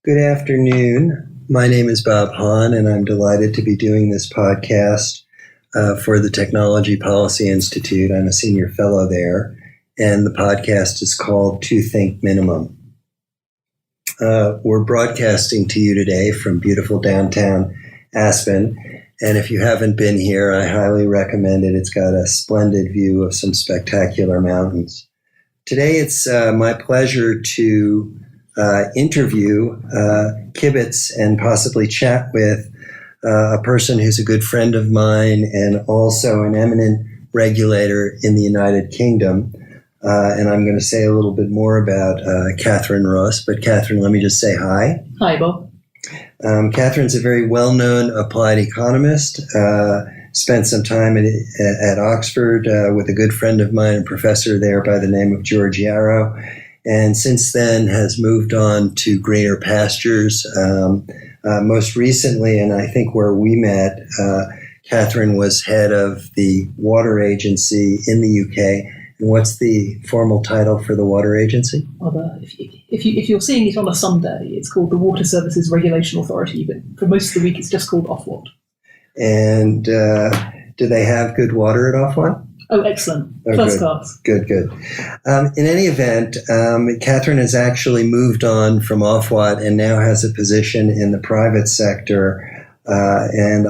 Good afternoon. My name is Bob Hahn, and I'm delighted to be doing this podcast for the Technology Policy Institute. I'm a senior fellow there, and the podcast is called To Think Minimum. We're broadcasting to you today from beautiful downtown Aspen, and if you haven't been here, I highly recommend it. It's got a splendid view of some spectacular mountains. Today, it's my pleasure to interview, kibitz, and possibly chat with a person who's a good friend of mine and also an eminent regulator in the United Kingdom. And I'm going to say a little bit more about Cathryn Ross. But Cathryn, let me just say hi. Hi, Bob. Cathryn's a very well-known applied economist. Spent some time at Oxford with a good friend of mine, a professor there by the name of George Yarrow. And since then has moved on to greener pastures. Most recently, and I think where we met, Cathryn was head of the water agency in the UK. And what's the formal title for the water agency? Well, if you're seeing it on a Sunday, it's called the Water Services Regulation Authority, but for most of the week it's just called Ofwat. And do they have good water at Ofwat? Oh, excellent. First class. Good. In any event, Cathryn has actually moved on from Ofwat and now has a position in the private sector. And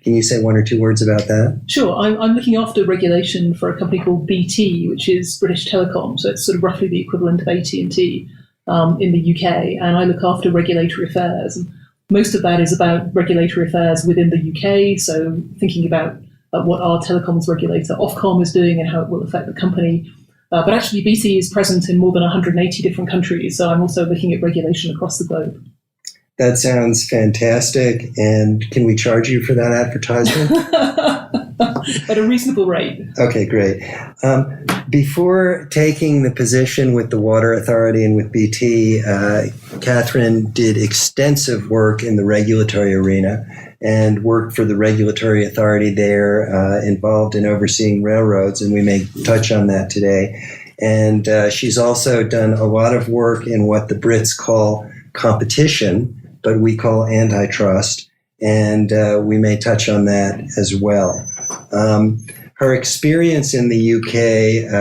can you say one or two words about that? Sure. I'm looking after regulation for a company called BT, which is British Telecom. So it's sort of roughly the equivalent of AT&T in the UK. And I look after regulatory affairs. And most of that is about regulatory affairs within the UK. So thinking about what our telecoms regulator, Ofcom, is doing and how it will affect the company. But actually, BT is present in more than 180 different countries, so I'm also looking at regulation across the globe. That sounds fantastic. And can we charge you for that advertisement? At a reasonable rate. Okay, great. Before taking the position with the Water Authority and with BT, Cathryn did extensive work in the regulatory arena and worked for the regulatory authority there, involved in overseeing railroads, and we may touch on that today. And she's also done a lot of work in what the Brits call competition, but we call antitrust, and we may touch on that as well. Her experience in the UK,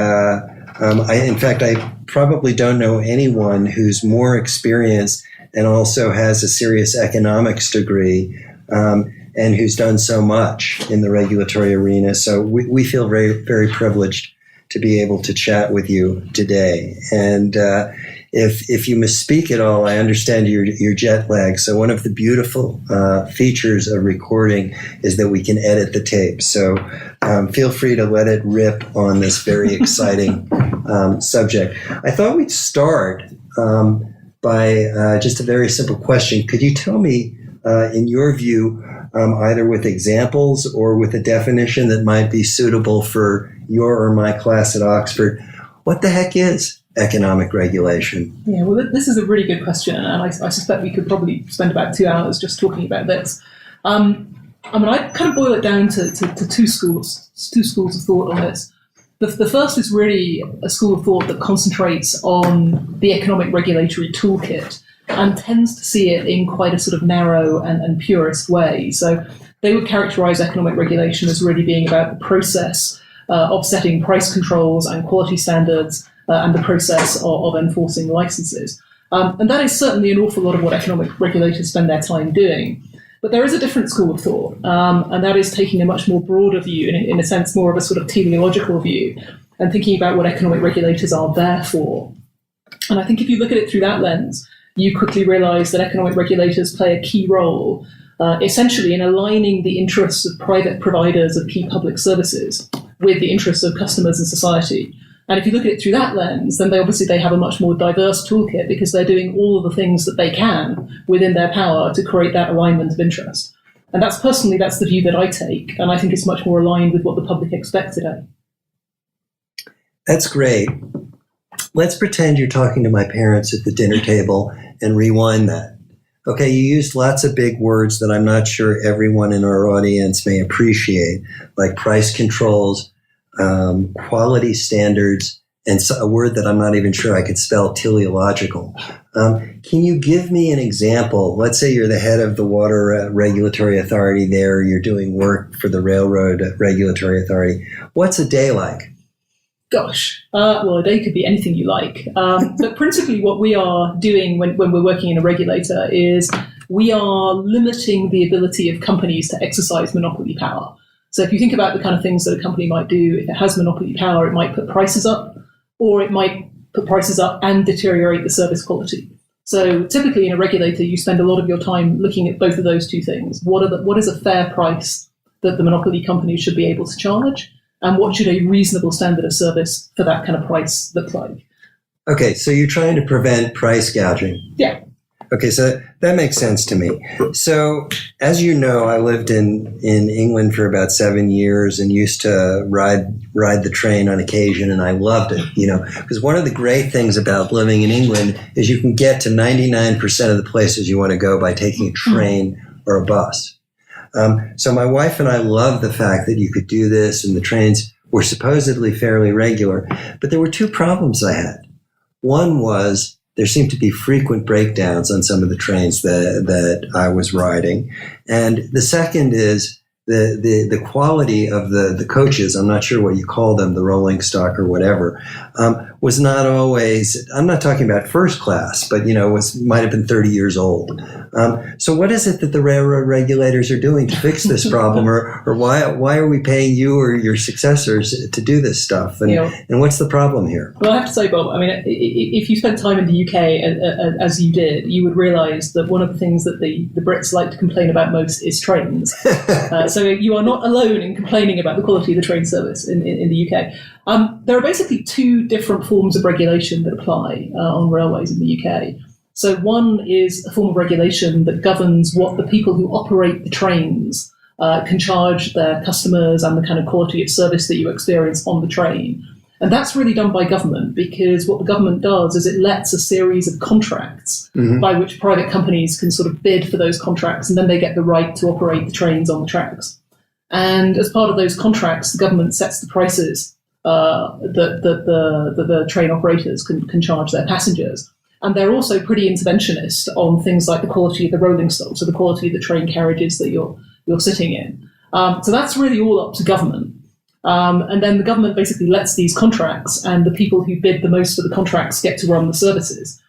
I probably don't know anyone who's more experienced and also has a serious economics degree and who's done so much in the regulatory arena. So we feel very, very privileged to be able to chat with you today. And if you misspeak at all, I understand your jet lag. So one of the beautiful features of recording is that we can edit the tape. So feel free to let it rip on this very exciting subject. I thought we'd start by just a very simple question. Could you tell me, in your view, either with examples or with a definition that might be suitable for your or my class at Oxford, what the heck is economic regulation? Yeah, well, this is a really good question, and I suspect we could probably spend about 2 hours just talking about this. I kind of boil it down to two schools of thought on this. The first is really a school of thought that concentrates on the economic regulatory toolkit and tends to see it in quite a sort of narrow and purist way. So they would characterize economic regulation as really being about the process of setting price controls and quality standards and the process of enforcing licenses. And that is certainly an awful lot of what economic regulators spend their time doing. But there is a different school of thought, and that is taking a much more broader view, in a sense more of a sort of teleological view, and thinking about what economic regulators are there for. And I think if you look at it through that lens, you quickly realize that economic regulators play a key role, essentially in aligning the interests of private providers of key public services with the interests of customers and society. And if you look at it through that lens, then they have a much more diverse toolkit because they're doing all of the things that they can within their power to create that alignment of interest. And that's the view that I take, and I think it's much more aligned with what the public expect today. That's great. Let's pretend you're talking to my parents at the dinner table and rewind that. Okay, you used lots of big words that I'm not sure everyone in our audience may appreciate, like price controls, quality standards, and so a word that I'm not even sure I could spell, teleological. Can you give me an example? Let's say you're the head of the Water Regulatory Authority there. You're doing work for the Railroad Regulatory Authority. What's a day like? Gosh, well, a day could be anything you like. But principally what we are doing when we're working in a regulator is we are limiting the ability of companies to exercise monopoly power. So if you think about the kind of things that a company might do, if it has monopoly power, it might put prices up, or it might put prices up and deteriorate the service quality. So typically in a regulator, you spend a lot of your time looking at both of those two things. What is a fair price that the monopoly company should be able to charge? And what should a reasonable standard of service for that kind of price look like? Okay, so you're trying to prevent price gouging. Yeah. Okay, so that makes sense to me. So, as you know, I lived in England for about 7 years and used to ride the train on occasion, and I loved it, because one of the great things about living in England is you can get to 99% of the places you want to go by taking a train or a bus. So my wife and I loved the fact that you could do this, and the trains were supposedly fairly regular, but there were two problems I had. One was there seemed to be frequent breakdowns on some of the trains that I was riding. And the second is the quality of the coaches, I'm not sure what you call them, the rolling stock or whatever, was not always, I'm not talking about first class, but, might have been 30 years old. So what is it that the railroad regulators are doing to fix this problem? or why are we paying you or your successors to do this stuff? And what's the problem here? Well, I have to say, Bob, I mean, if you spent time in the UK as you did, you would realise that one of the things that the Brits like to complain about most is trains. So you are not alone in complaining about the quality of the train service in the UK. There are basically two different forms of regulation that apply on railways in the UK. So one is a form of regulation that governs what the people who operate the trains can charge their customers and the kind of quality of service that you experience on the train. And that's really done by government, because what the government does is it lets a series of contracts by which private companies can sort of bid for those contracts, and then they get the right to operate the trains on the tracks. And as part of those contracts, the government sets the prices that the train operators can charge their passengers. And they're also pretty interventionist on things like the quality of the rolling stock, so the quality of the train carriages that you're sitting in. So that's really all up to government. And then the government basically lets these contracts, and the people who bid the most for the contracts get to run the services,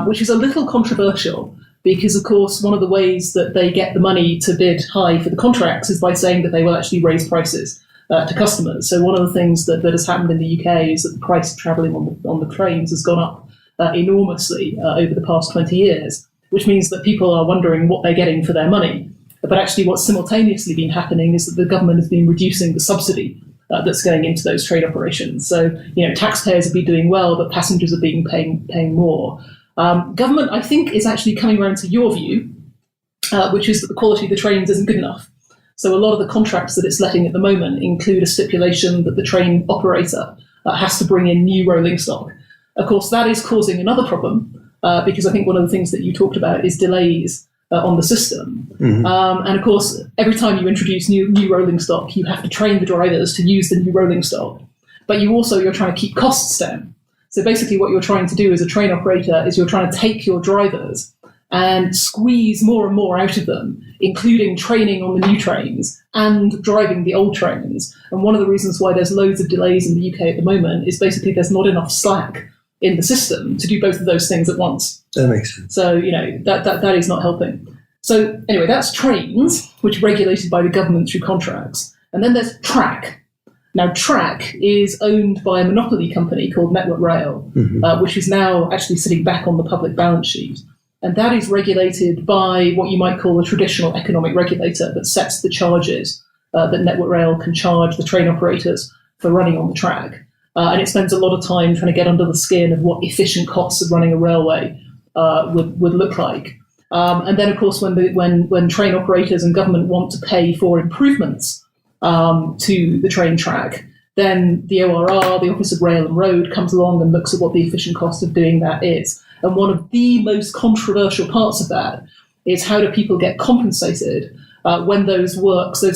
which is a little controversial because, of course, one of the ways that they get the money to bid high for the contracts is by saying that they will actually raise prices to customers. So one of the things that has happened in the UK is that the price of travelling on the trains has gone up enormously over the past 20 years, which means that people are wondering what they're getting for their money. But actually what's simultaneously been happening is that the government has been reducing the subsidy that's going into those train operations. So, taxpayers have been doing well, but passengers are paying more. Government, I think, is actually coming around to your view, which is that the quality of the trains isn't good enough. So a lot of the contracts that it's letting at the moment include a stipulation that the train operator has to bring in new rolling stock. Of course, that is causing another problem, because I think one of the things that you talked about is delays on the system. And of course, every time you introduce new rolling stock, you have to train the drivers to use the new rolling stock. But you're trying to keep costs down. So basically what you're trying to do as a train operator is you're trying to take your drivers and squeeze more and more out of them, including training on the new trains and driving the old trains. And one of the reasons why there's loads of delays in the UK at the moment is basically there's not enough slack in the system to do both of those things at once. That makes sense. So, that is not helping. So anyway, that's trains, which are regulated by the government through contracts. And then there's track. Now, track is owned by a monopoly company called Network Rail, which is now actually sitting back on the public balance sheet. And that is regulated by what you might call a traditional economic regulator that sets the charges that Network Rail can charge the train operators for running on the track. And it spends a lot of time trying to get under the skin of what efficient costs of running a railway would look like. And then, of course, when train operators and government want to pay for improvements to the train track, then the ORR, the Office of Rail and Road, comes along and looks at what the efficient cost of doing that is. And one of the most controversial parts of that is how do people get compensated when those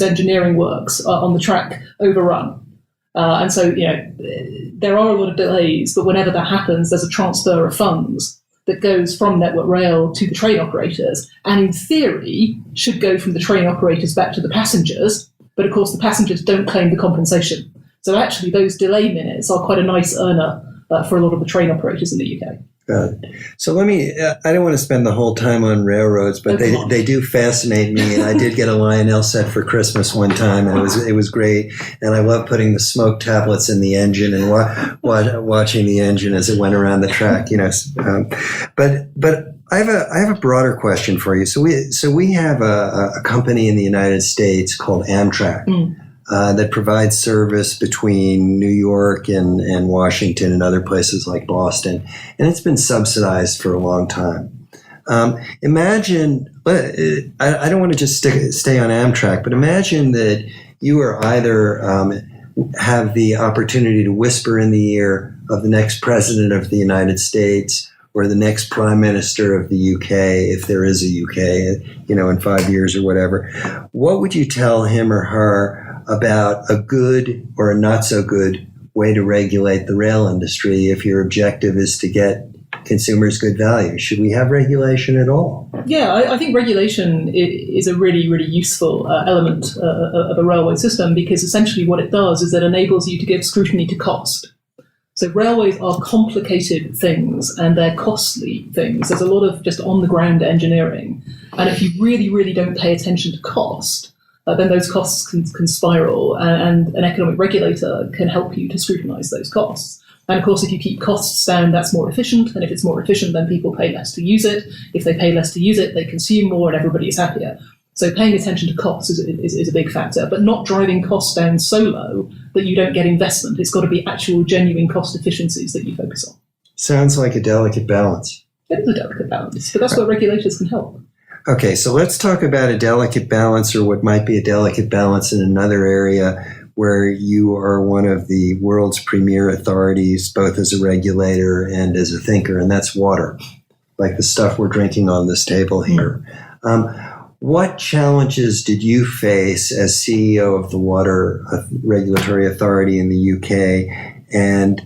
engineering works on the track overrun. And so, there are a lot of delays, but whenever that happens, there's a transfer of funds that goes from Network Rail to the train operators, and in theory should go from the train operators back to the passengers, but of course the passengers don't claim the compensation. So actually those delay minutes are quite a nice earner for a lot of the train operators in the UK. So I don't want to spend the whole time on railroads, but they do fascinate me. And I did get a Lionel set for Christmas one time, and it was great. And I love putting the smoke tablets in the engine and watching the engine as it went around the track. But I have a broader question for you. So we have a company in the United States called Amtrak. That provides service between New York and Washington and other places like Boston. And it's been subsidized for a long time. Imagine, I don't want to just stay on Amtrak, but imagine that you are either have the opportunity to whisper in the ear of the next president of the United States or the next prime minister of the UK, if there is a UK, in 5 years or whatever. What would you tell him or her about a good or a not so good way to regulate the rail industry if your objective is to get consumers good value? Should we have regulation at all? Yeah, I think regulation is a really, really useful element of a railway system, because essentially what it does is it enables you to give scrutiny to cost. So railways are complicated things and they're costly things. There's a lot of just on-the-ground engineering. And if you really, really don't pay attention to cost, then those costs can spiral, and an economic regulator can help you to scrutinise those costs. And of course, if you keep costs down, that's more efficient. And if it's more efficient, then people pay less to use it. If they pay less to use it, they consume more and everybody is happier. So paying attention to costs is a big factor, but not driving costs down so low that you don't get investment. It's got to be actual, genuine cost efficiencies that you focus on. Sounds like a delicate balance. It is a delicate balance, but that's where regulators can help. Okay, so let's talk about a delicate balance, or what might be a delicate balance in another area where you are one of the world's premier authorities, both as a regulator and as a thinker, and that's water, like the stuff we're drinking on this table here. What challenges did you face as CEO of the Water Regulatory Authority in the UK? And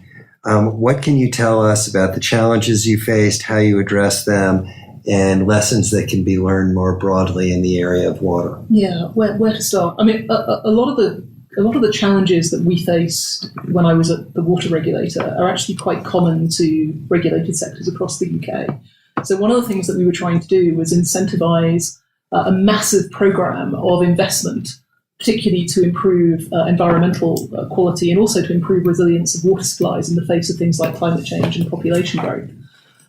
what can you tell us about the challenges you faced, how you addressed them, and lessons that can be learned more broadly in the area of water? Yeah, where to start? I mean, a lot of the challenges that we faced when I was at the water regulator are actually quite common to regulated sectors across the UK. So one of the things that we were trying to do was incentivise a massive programme of investment, particularly to improve environmental quality and also to improve resilience of water supplies in the face of things like climate change and population growth.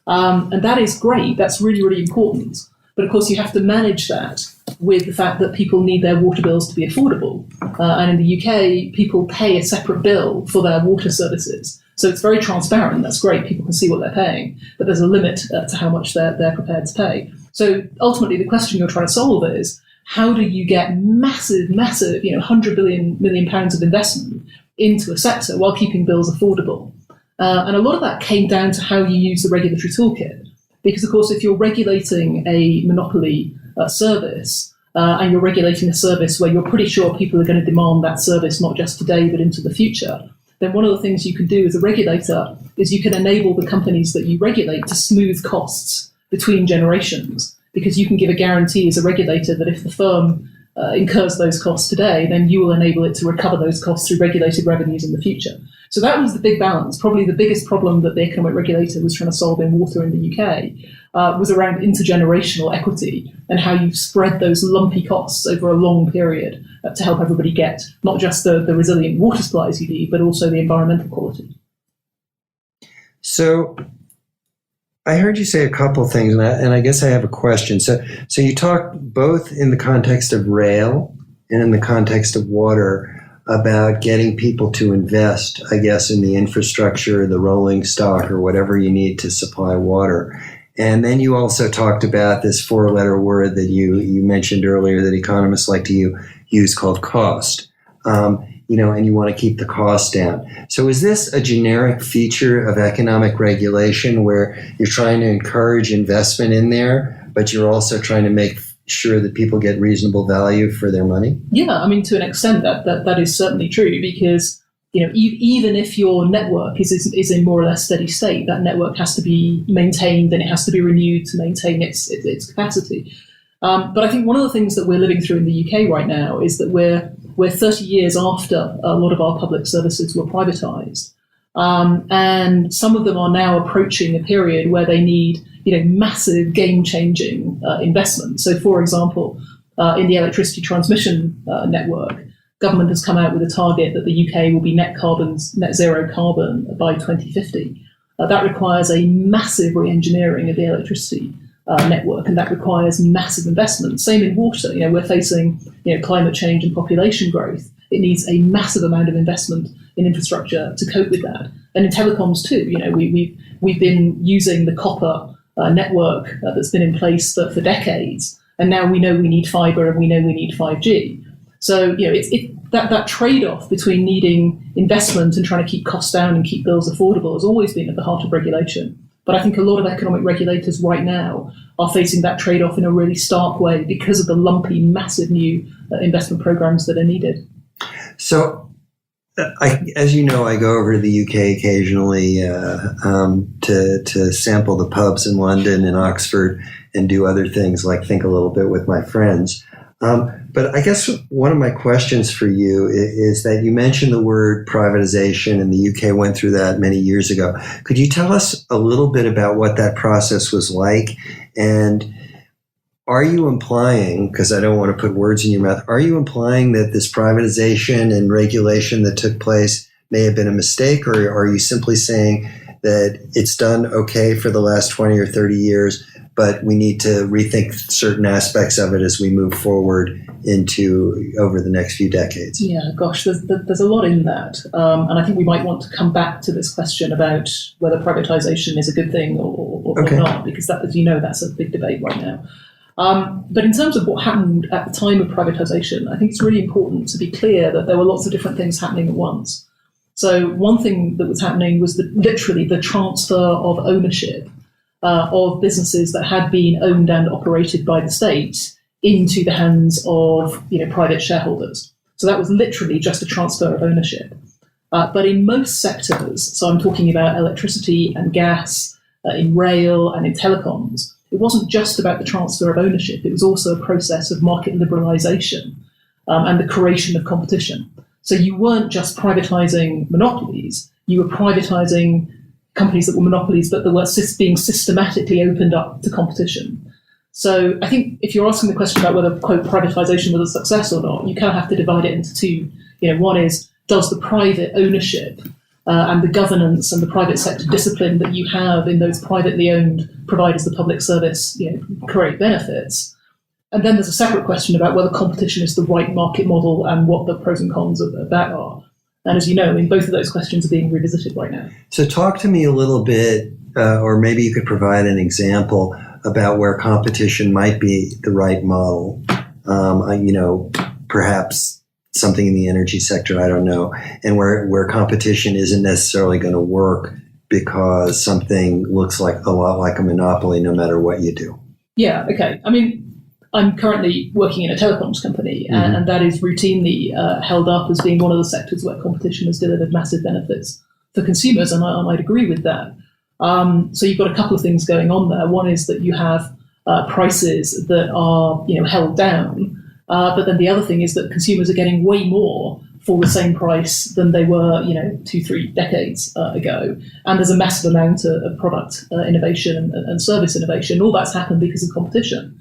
And that is great. That's really, really important. But of course, you have to manage that with the fact that people need their water bills to be affordable. And in the UK, people pay a separate bill for their water services. So it's very transparent. That's great. People can see what they're paying. But there's a limit to how much they're prepared to pay. So ultimately, the question you're trying to solve is, how do you get massive, 100 million pounds of investment into a sector while keeping bills affordable? And a lot of that came down to how you use the regulatory toolkit. Because, of course, if you're regulating a monopoly service, and you're regulating a service where you're pretty sure people are going to demand that service not just today but into the future, then one of the things you can do as a regulator is you can enable the companies that you regulate to smooth costs between generations, because you can give a guarantee as a regulator that if the firm incurs those costs today, then you will enable it to recover those costs through regulated revenues in the future. So that was the big balance. Probably the biggest problem that the economic regulator was trying to solve in water in the UK was around intergenerational equity and how you spread those lumpy costs over a long period to help everybody get not just the resilient water supplies you need, but also the environmental quality. So I heard you say a couple of things, and I guess I have a question. So you talked both in the context of rail and in the context of water about getting people to invest, I guess, in the infrastructure, the rolling stock, or whatever you need to supply water. And then you also talked about this four-letter word that you mentioned earlier that economists like to use called cost. And you want to keep the cost down. So is this a generic feature of economic regulation where you're trying to encourage investment in there, but you're also trying to make sure that people get reasonable value for their money? Yeah, I mean, to an extent, that is certainly true, because even if your network is in more or less steady state, that network has to be maintained and it has to be renewed to maintain its capacity. But I think one of the things that we're living through in the UK right now is that we're 30 years after a lot of our public services were privatised. And some of them are now approaching a period where they need, massive game-changing investment. So, for example, in the electricity transmission network, government has come out with a target that the UK will be net zero carbon by 2050. That requires a massive re-engineering of the electricity network, and that requires massive investment. Same in water. We're facing climate change and population growth. It needs a massive amount of investment in infrastructure to cope with that. And in telecoms too, we've been using the copper network that's been in place for decades, and now we know we need fibre and we know we need 5G. So that trade-off between needing investment and trying to keep costs down and keep bills affordable has always been at the heart of regulation. But I think a lot of economic regulators right now are facing that trade-off in a really stark way because of the lumpy, massive new investment programs that are needed. So, as you know, I go over to the UK occasionally to sample the pubs in London and Oxford and do other things like think a little bit with my friends. But I guess one of my questions for you is that you mentioned the word privatization, and the UK went through that many years ago. Could you tell us a little bit about what that process was like? And are you implying, because I don't want to put words in your mouth, are you implying that this privatization and regulation that took place may have been a mistake, or are you simply saying that it's done okay for the last 20 or 30 years, but we need to rethink certain aspects of it as we move forward into over the next few decades? Yeah, gosh, there's a lot in that. And I think we might want to come back to this question about whether privatisation is a good thing or not, because that, as you know, that's a big debate right now. But in terms of what happened at the time of privatisation, I think it's really important to be clear that there were lots of different things happening at once. So one thing that was happening was literally the transfer of ownership of businesses that had been owned and operated by the state into the hands of private shareholders. So that was literally just a transfer of ownership. But in most sectors, so I'm talking about electricity and gas, in rail and in telecoms, it wasn't just about the transfer of ownership. It was also a process of market liberalisation and the creation of competition. So you weren't just privatising monopolies, you were privatising companies that were monopolies, but that were being systematically opened up to competition. So I think if you're asking the question about whether, quote, privatisation was a success or not, you kind of have to divide it into two. One is, does the private ownership and the governance and the private sector discipline that you have in those privately owned providers of public service, create benefits? And then there's a separate question about whether competition is the right market model and what the pros and cons of that are. And as you know, both of those questions are being revisited right now. So talk to me a little bit, or maybe you could provide an example about where competition might be the right model. Perhaps something in the energy sector, I don't know, and where competition isn't necessarily going to work because something looks like a lot like a monopoly no matter what you do. Yeah, okay. I'm currently working in a telecoms company, and that is routinely held up as being one of the sectors where competition has delivered massive benefits for consumers, and I'd agree with that. So you've got a couple of things going on there. One is that you have prices that are held down, but then the other thing is that consumers are getting way more for the same price than they were 2-3 decades ago, and there's a massive amount of product innovation and service innovation. All that's happened because of competition.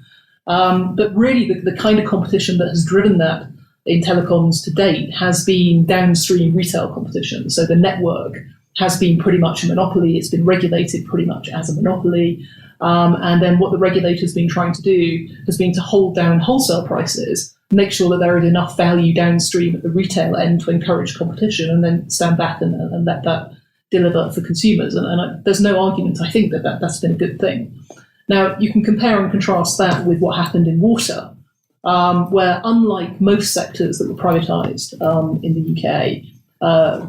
But really, the kind of competition that has driven that in telecoms to date has been downstream retail competition. So the network has been pretty much a monopoly. It's been regulated pretty much as a monopoly. And then what the regulator's been trying to do has been to hold down wholesale prices, make sure that there is enough value downstream at the retail end to encourage competition, and then stand back and let that deliver for consumers. And there's no argument, I think, that's been a good thing. Now, you can compare and contrast that with what happened in water, where unlike most sectors that were privatised in the UK,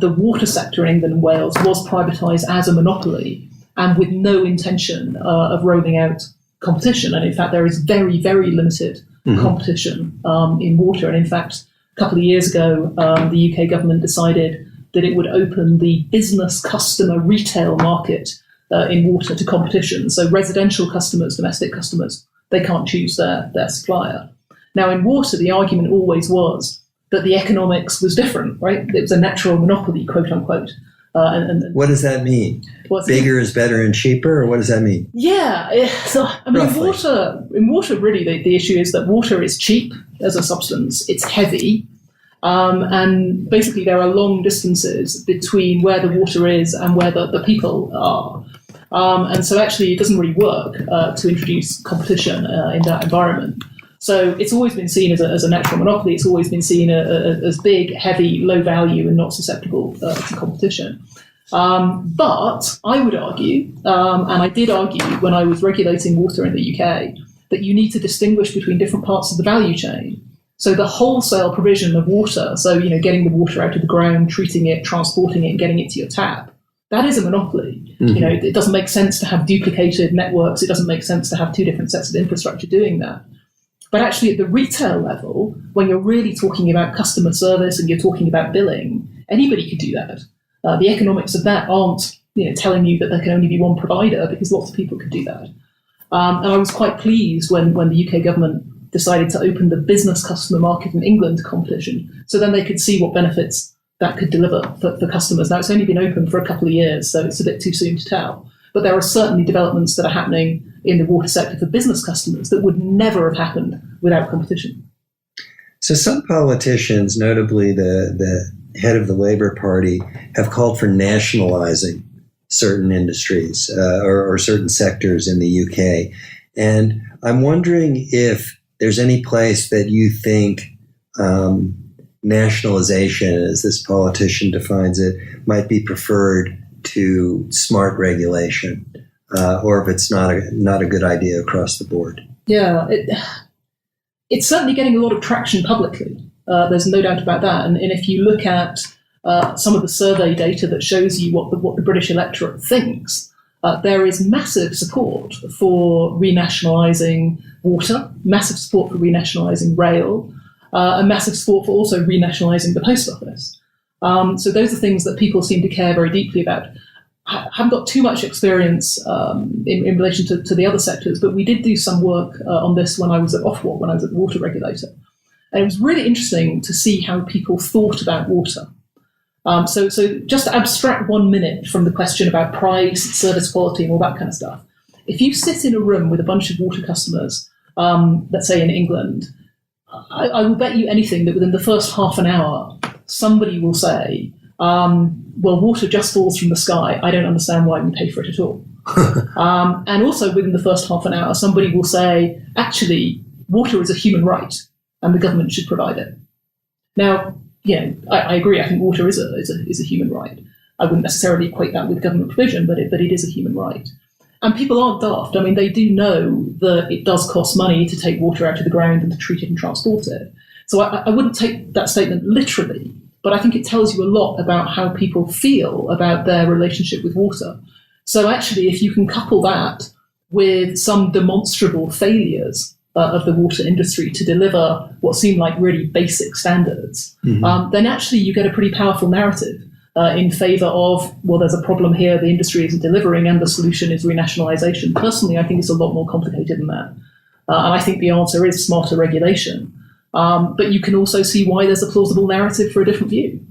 the water sector in England and Wales was privatised as a monopoly and with no intention of rolling out competition. And in fact, there is very, very limited competition in water. And in fact, a couple of years ago, the UK government decided that it would open the business customer retail market in water to competition. So residential customers, domestic customers, they can't choose their supplier. Now, in water, the argument always was that the economics was different, right? It was a natural monopoly, quote unquote. And what does that mean? Bigger is better and cheaper, or what does that mean? Yeah. So, I mean, in water, really, the issue is that water is cheap as a substance. It's heavy. And basically, there are long distances between where the water is and where the people are. And so actually, it doesn't really work to introduce competition in that environment. So it's always been seen as a natural monopoly. It's always been seen as big, heavy, low value, and not susceptible to competition. But I would argue, and I did argue when I was regulating water in the UK, that you need to distinguish between different parts of the value chain. So the wholesale provision of water, so getting the water out of the ground, treating it, transporting it, and getting it to your tap, that is a monopoly. Mm-hmm. It doesn't make sense to have duplicated networks. It doesn't make sense to have two different sets of infrastructure doing that. But actually, at the retail level, when you're really talking about customer service and you're talking about billing, anybody could do that. The economics of that aren't telling you that there can only be one provider, because lots of people could do that. And I was quite pleased when the UK government decided to open the business customer market in England to competition, so then they could see what benefits that could deliver for customers. Now, it's only been open for a couple of years, so it's a bit too soon to tell. But there are certainly developments that are happening in the water sector for business customers that would never have happened without competition. So some politicians, notably the head of the Labour Party, have called for nationalising certain industries or certain sectors in the UK. And I'm wondering if there's any place that you think nationalisation, as this politician defines it, might be preferred to smart regulation, or if it's not a good idea across the board. Yeah, it's certainly getting a lot of traction publicly. There's no doubt about that. And if you look at some of the survey data that shows you what the British electorate thinks, there is massive support for renationalising water, massive support for renationalising rail, and massive support for also renationalising the post office. So those are things that people seem to care very deeply about. I haven't got too much experience in relation to the other sectors, but we did do some work on this when I was at Ofwat, when I was at the water regulator. And it was really interesting to see how people thought about water. So just to abstract 1 minute from the question about price, service quality, and all that kind of stuff. If you sit in a room with a bunch of water customers, let's say in England, I will bet you anything that within the first half an hour, somebody will say, well, water just falls from the sky. I don't understand why we pay for it at all. And also within the first half an hour, somebody will say, actually, water is a human right and the government should provide it. Now, I agree. I think water is a human right. I wouldn't necessarily equate that with government provision, but it is a human right. And people aren't daft. I mean, they do know that it does cost money to take water out of the ground and to treat it and transport it. So I wouldn't take that statement literally, but I think it tells you a lot about how people feel about their relationship with water. So actually, if you can couple that with some demonstrable failures of the water industry to deliver what seem like really basic standards, then actually you get a pretty powerful narrative in favour of, well, there's a problem here, the industry isn't delivering, and the solution is renationalisation. Personally, I think it's a lot more complicated than that. And I think the answer is smarter regulation. But you can also see why there's a plausible narrative for a different view.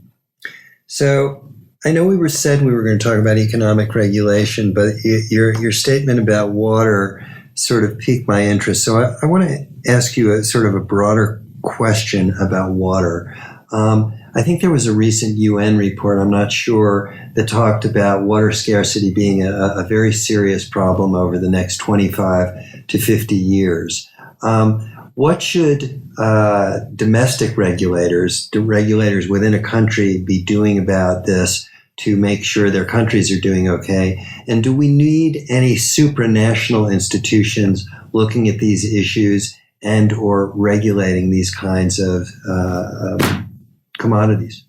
So I know we were going to talk about economic regulation, but your statement about water sort of piqued my interest. So I want to ask you a sort of a broader question about water. I think there was a recent UN report, I'm not sure, that talked about water scarcity being a very serious problem over the next 25 to 50 years. What should domestic regulators within a country be doing about this to make sure their countries are doing okay? And do we need any supranational institutions looking at these issues and or regulating these kinds of commodities?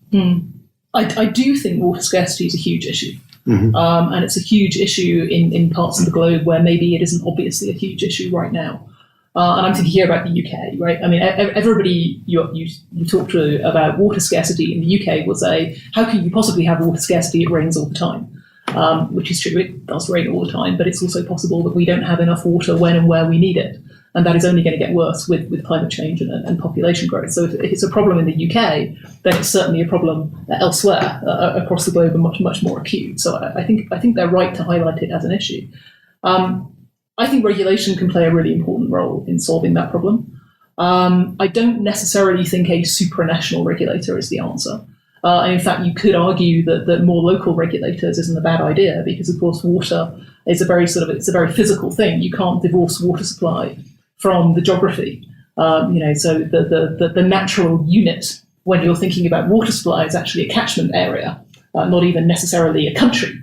I do think water scarcity is a huge issue. And it's a huge issue in parts of the globe where maybe it isn't obviously a huge issue right now. And I'm thinking here about the UK, right? I mean, everybody you talk to about water scarcity in the UK will say, how can you possibly have water scarcity? It rains all the time, which is true. It does rain all the time, but it's also possible that we don't have enough water when and where we need it. And that is only going to get worse with climate change and population growth. So if it's a problem in the UK, then it's certainly a problem elsewhere across the globe and much more acute. So I think they're right to highlight it as an issue. I think regulation can play a really important role in solving that problem. I don't necessarily think a supranational regulator is the answer. And in fact, you could argue that more local regulators isn't a bad idea because, of course, water is it's a very physical thing. You can't divorce water supply from the geography. So the natural unit when you're thinking about water supply is actually a catchment area, not even necessarily a country.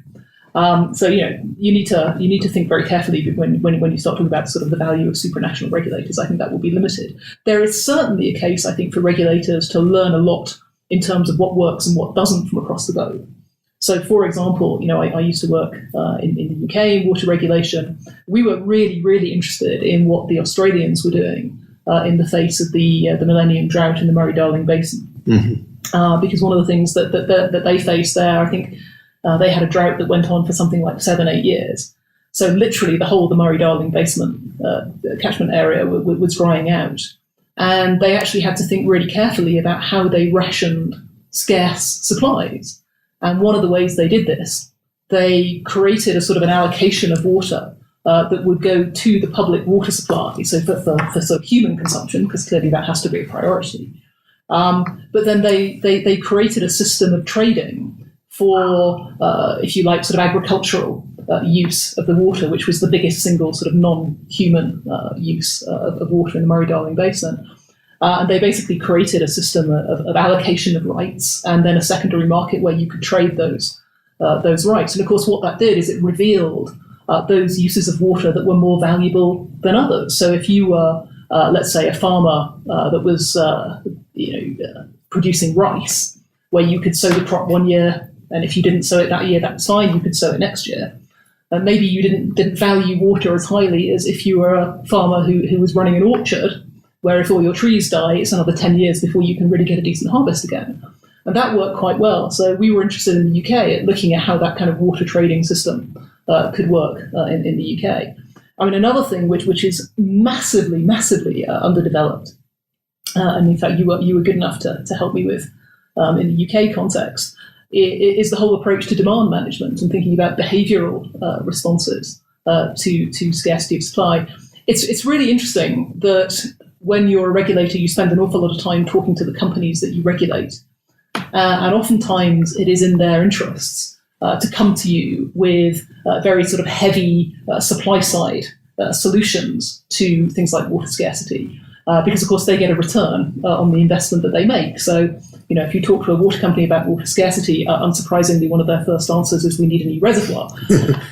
You need to think very carefully when you start talking about sort of the value of supranational regulators. I think that will be limited. There is certainly a case, I think, for regulators to learn a lot in terms of what works and what doesn't from across the globe. So, for example, I used to work in the UK in water regulation. We were really, really interested in what the Australians were doing in the face of the millennium drought in the Murray-Darling Basin. Mm-hmm. Because one of the things that they faced there, I think, they had a drought that went on for something like 7-8 years. So literally the whole of the Murray-Darling Basin catchment area was drying out. And they actually had to think really carefully about how they rationed scarce supplies. And one of the ways they did this, they created a sort of an allocation of water that would go to the public water supply, so for sort of human consumption, because clearly that has to be a priority. But then they created a system of trading for, if you like, sort of agricultural use of the water, which was the biggest single sort of non-human use of water in the Murray-Darling Basin. And they basically created a system of allocation of rights and then a secondary market where you could trade those rights. And of course, what that did is it revealed those uses of water that were more valuable than others. So if you were, let's say, a farmer that was producing rice, where you could sow the crop one year, and if you didn't sow it that year, that's fine, you could sow it next year. And maybe you didn't value water as highly as if you were a farmer who was running an orchard, where if all your trees die, it's another 10 years before you can really get a decent harvest again. And that worked quite well. So we were interested in the UK at looking at how that kind of water trading system could work in the UK. I mean, another thing which is massively underdeveloped, and in fact you were good enough to help me with in the UK context, is the whole approach to demand management and thinking about behavioural responses to scarcity of supply. It's really interesting that when you're a regulator, you spend an awful lot of time talking to the companies that you regulate. And oftentimes it is in their interests to come to you with very sort of heavy supply side solutions to things like water scarcity. Because, of course, they get a return on the investment that they make. So, if you talk to a water company about water scarcity, unsurprisingly, one of their first answers is we need a new reservoir.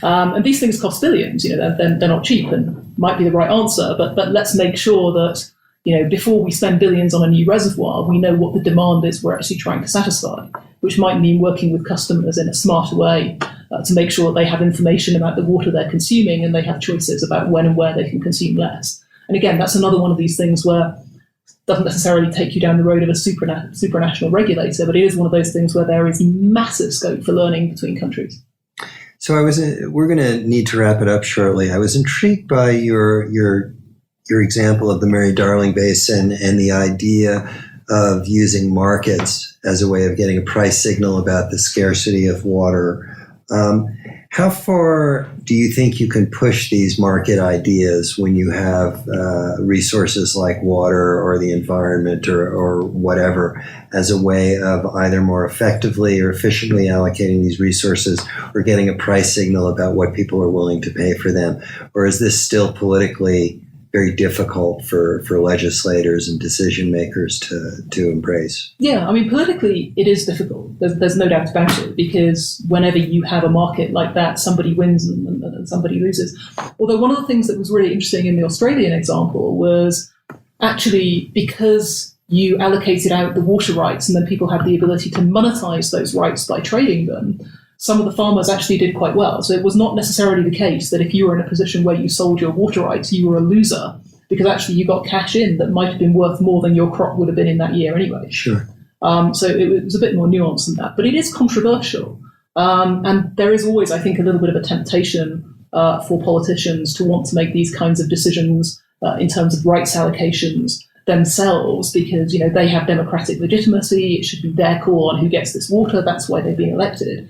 And these things cost billions. They're not cheap and might be the right answer. But let's make sure that, before we spend billions on a new reservoir, we know what the demand is we're actually trying to satisfy, which might mean working with customers in a smarter way to make sure that they have information about the water they're consuming and they have choices about when and where they can consume less. And again, that's another one of these things where it doesn't necessarily take you down the road of a supranational regulator, but it is one of those things where there is massive scope for learning between countries. So we're going to need to wrap it up shortly. I was intrigued by your example of the Murray-Darling Basin and the idea of using markets as a way of getting a price signal about the scarcity of water. How far do you think you can push these market ideas when you have resources like water or the environment or whatever as a way of either more effectively or efficiently allocating these resources or getting a price signal about what people are willing to pay for them? Or is this still politically very difficult for legislators and decision makers to embrace? Yeah, I mean, politically, it is difficult. There's no doubt about it, because whenever you have a market like that, somebody wins and somebody loses. Although one of the things that was really interesting in the Australian example was actually because you allocated out the water rights and then people had the ability to monetize those rights by trading them, some of the farmers actually did quite well. So it was not necessarily the case that if you were in a position where you sold your water rights, you were a loser because actually you got cash in that might have been worth more than your crop would have been in that year anyway. Sure. So it was a bit more nuanced than that, but it is controversial. And there is always, I think, a little bit of a temptation for politicians to want to make these kinds of decisions in terms of rights allocations themselves, because they have democratic legitimacy. It should be their call on who gets this water. That's why they've been elected.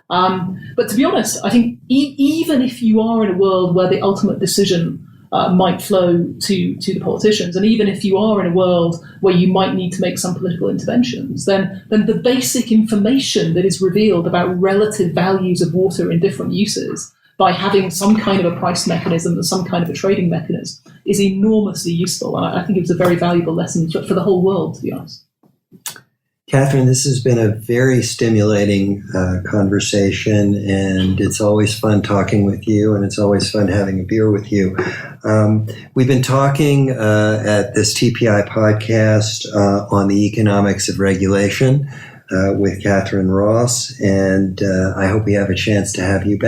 But to be honest, I think even if you are in a world where the ultimate decision might flow to the politicians, and even if you are in a world where you might need to make some political interventions, then the basic information that is revealed about relative values of water in different uses by having some kind of a price mechanism and some kind of a trading mechanism is enormously useful. And I think it was a very valuable lesson for the whole world, to be honest. Cathryn, this has been a very stimulating conversation, and it's always fun talking with you, and it's always fun having a beer with you. We've been talking at this TPI podcast on the economics of regulation with Cathryn Ross, and I hope we have a chance to have you back.